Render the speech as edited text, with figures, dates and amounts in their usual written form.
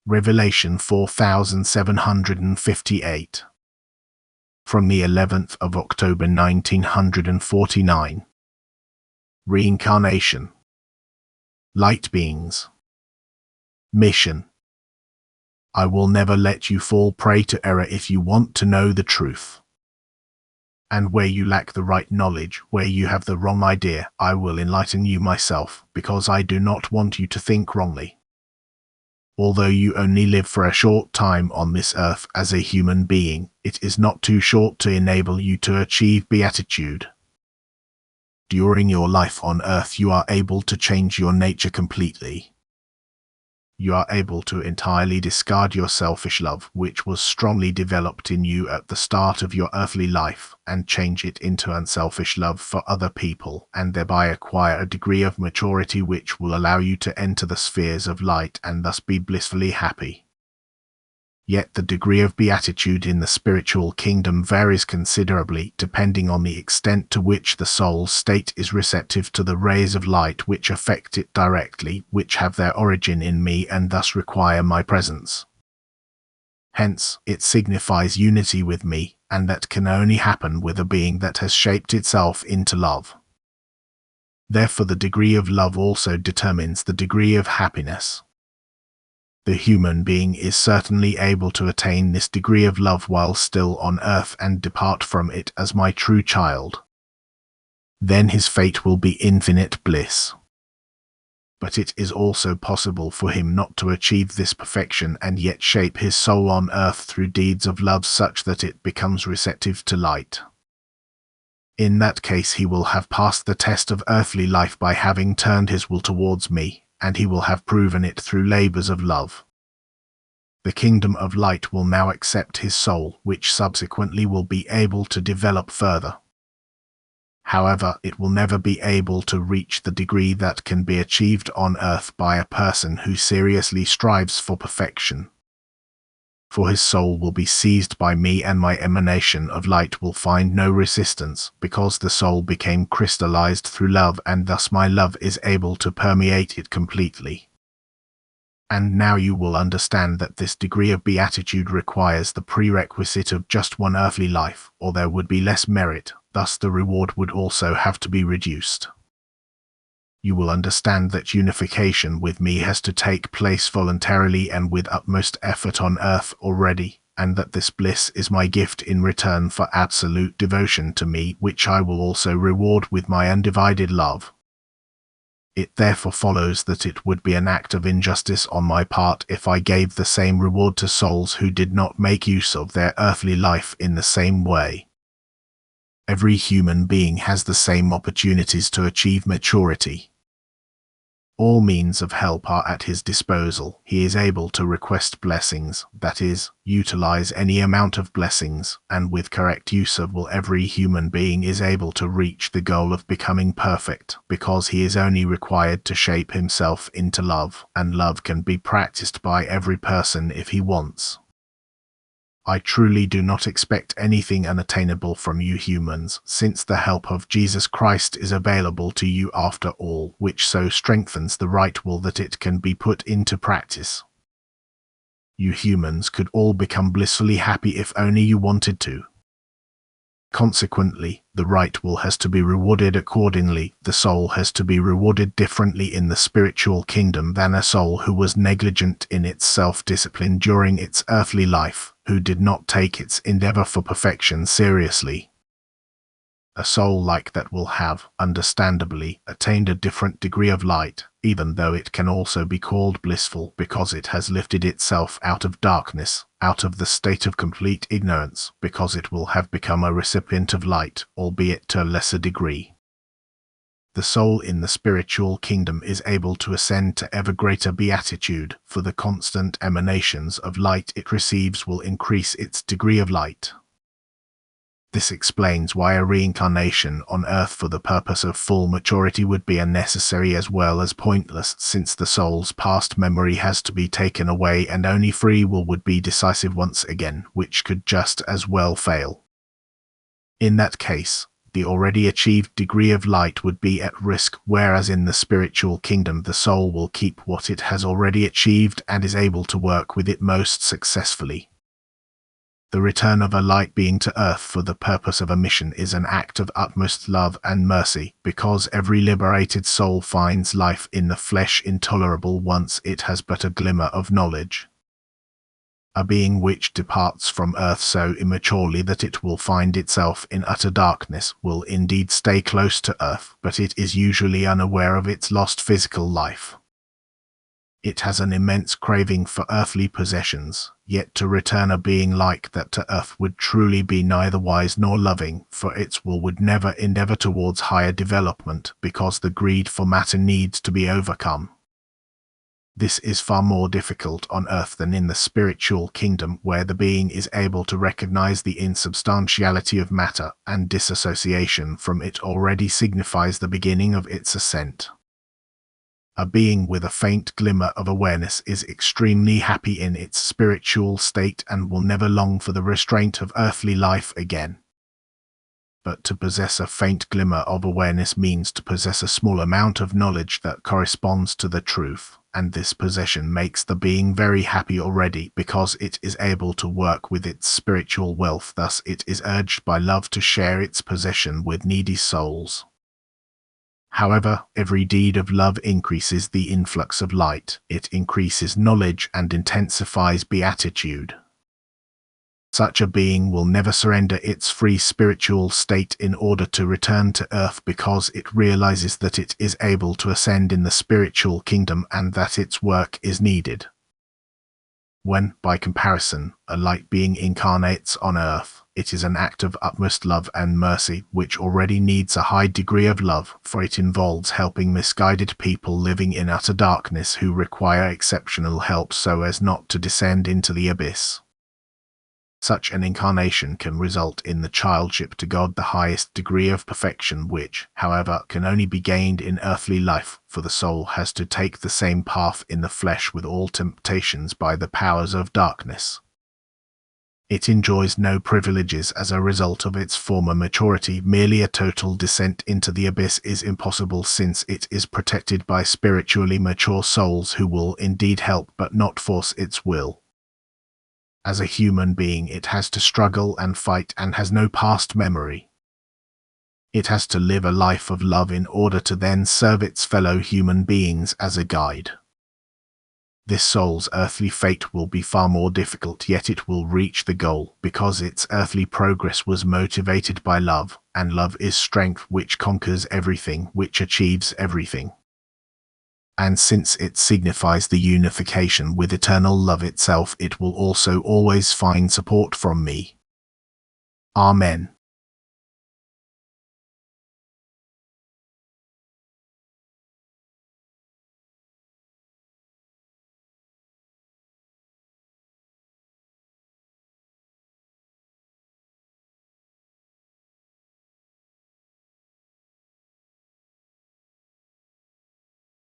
Revelation 4758. From the 11th of October 1949. Re-Incarnation. Light beings. Mission. I will never let you fall prey to error if you want to know the truth. And where you lack the right knowledge, where you have the wrong idea, I will enlighten you myself, because I do not want you to think wrongly. Although you only live for a short time on this earth as a human being, it is not too short to enable you to achieve beatitude. During your life on earth, you are able to change your nature completely. You are able to entirely discard your selfish love, which was strongly developed in you at the start of your earthly life, and change it into unselfish love for other people, and thereby acquire a degree of maturity which will allow you to enter the spheres of light and thus be blissfully happy. Yet the degree of beatitude in the spiritual kingdom varies considerably, depending on the extent to which the soul's state is receptive to the rays of light which affect it directly, which have their origin in me and thus require my presence. Hence, it signifies unity with me, and that can only happen with a being that has shaped itself into love. Therefore, the degree of love also determines the degree of happiness. The human being is certainly able to attain this degree of love while still on earth and depart from it as my true child. Then his fate will be infinite bliss. But it is also possible for him not to achieve this perfection and yet shape his soul on earth through deeds of love such that it becomes receptive to light. In that case, he will have passed the test of earthly life by having turned his will towards me, and he will have proven it through labors of love. The kingdom of light will now accept his soul, which subsequently will be able to develop further. However, it will never be able to reach the degree that can be achieved on earth by a person who seriously strives for perfection. For his soul will be seized by me, and my emanation of light will find no resistance, because the soul became crystallized through love, and thus my love is able to permeate it completely. And now you will understand that this degree of beatitude requires the prerequisite of just one earthly life, or there would be less merit, thus the reward would also have to be reduced. You will understand that unification with me has to take place voluntarily and with utmost effort on earth already, and that this bliss is my gift in return for absolute devotion to me, which I will also reward with my undivided love. It therefore follows that it would be an act of injustice on my part if I gave the same reward to souls who did not make use of their earthly life in the same way. Every human being has the same opportunities to achieve maturity. All means of help are at his disposal. He is able to request blessings, that is, utilize any amount of blessings, and with correct use of will every human being is able to reach the goal of becoming perfect, because he is only required to shape himself into love, and love can be practiced by every person if he wants. I truly do not expect anything unattainable from you humans, since the help of Jesus Christ is available to you after all, which so strengthens the right will that it can be put into practice. You humans could all become blissfully happy if only you wanted to. Consequently, the right will has to be rewarded accordingly. The soul has to be rewarded differently in the spiritual kingdom than a soul who was negligent in its self-discipline during its earthly life, who did not take its endeavor for perfection seriously. A soul like that will have, understandably, attained a different degree of light, even though it can also be called blissful because it has lifted itself out of darkness, out of the state of complete ignorance, because it will have become a recipient of light, albeit to a lesser degree. The soul in the spiritual kingdom is able to ascend to ever greater beatitude, for the constant emanations of light it receives will increase its degree of light. This explains why a reincarnation on earth for the purpose of full maturity would be unnecessary as well as pointless, since the soul's past memory has to be taken away and only free will would be decisive once again, which could just as well fail. In that case, the already achieved degree of light would be at risk, whereas in the spiritual kingdom the soul will keep what it has already achieved and is able to work with it most successfully. The return of a light being to earth for the purpose of a mission is an act of utmost love and mercy, because every liberated soul finds life in the flesh intolerable once it has but a glimmer of knowledge. A being which departs from earth so immaturely that it will find itself in utter darkness will indeed stay close to earth, but it is usually unaware of its lost physical life. It has an immense craving for earthly possessions, yet to return a being like that to earth would truly be neither wise nor loving, for its will would never endeavor towards higher development, because the greed for matter needs to be overcome. This is far more difficult on earth than in the spiritual kingdom, where the being is able to recognize the insubstantiality of matter, and disassociation from it already signifies the beginning of its ascent. A being with a faint glimmer of awareness is extremely happy in its spiritual state and will never long for the restraint of earthly life again. But to possess a faint glimmer of awareness means to possess a small amount of knowledge that corresponds to the truth, and this possession makes the being very happy already, because it is able to work with its spiritual wealth. Thus it is urged by love to share its possession with needy souls. However, every deed of love increases the influx of light, it increases knowledge and intensifies beatitude. Such a being will never surrender its free spiritual state in order to return to earth, because it realizes that it is able to ascend in the spiritual kingdom and that its work is needed. When, by comparison, a light being incarnates on earth, it is an act of utmost love and mercy, which already needs a high degree of love, for it involves helping misguided people living in utter darkness who require exceptional help so as not to descend into the abyss. Such an incarnation can result in the childship to God, the highest degree of perfection, which, however, can only be gained in earthly life, for the soul has to take the same path in the flesh with all temptations by the powers of darkness. It enjoys no privileges as a result of its former maturity. Merely a total descent into the abyss is impossible, since it is protected by spiritually mature souls who will indeed help but not force its will. As a human being, it has to struggle and fight and has no past memory. It has to live a life of love in order to then serve its fellow human beings as a guide. This soul's earthly fate will be far more difficult, yet it will reach the goal, because its earthly progress was motivated by love, and love is strength which conquers everything, which achieves everything. And since it signifies the unification with eternal love itself, it will also always find support from me. Amen.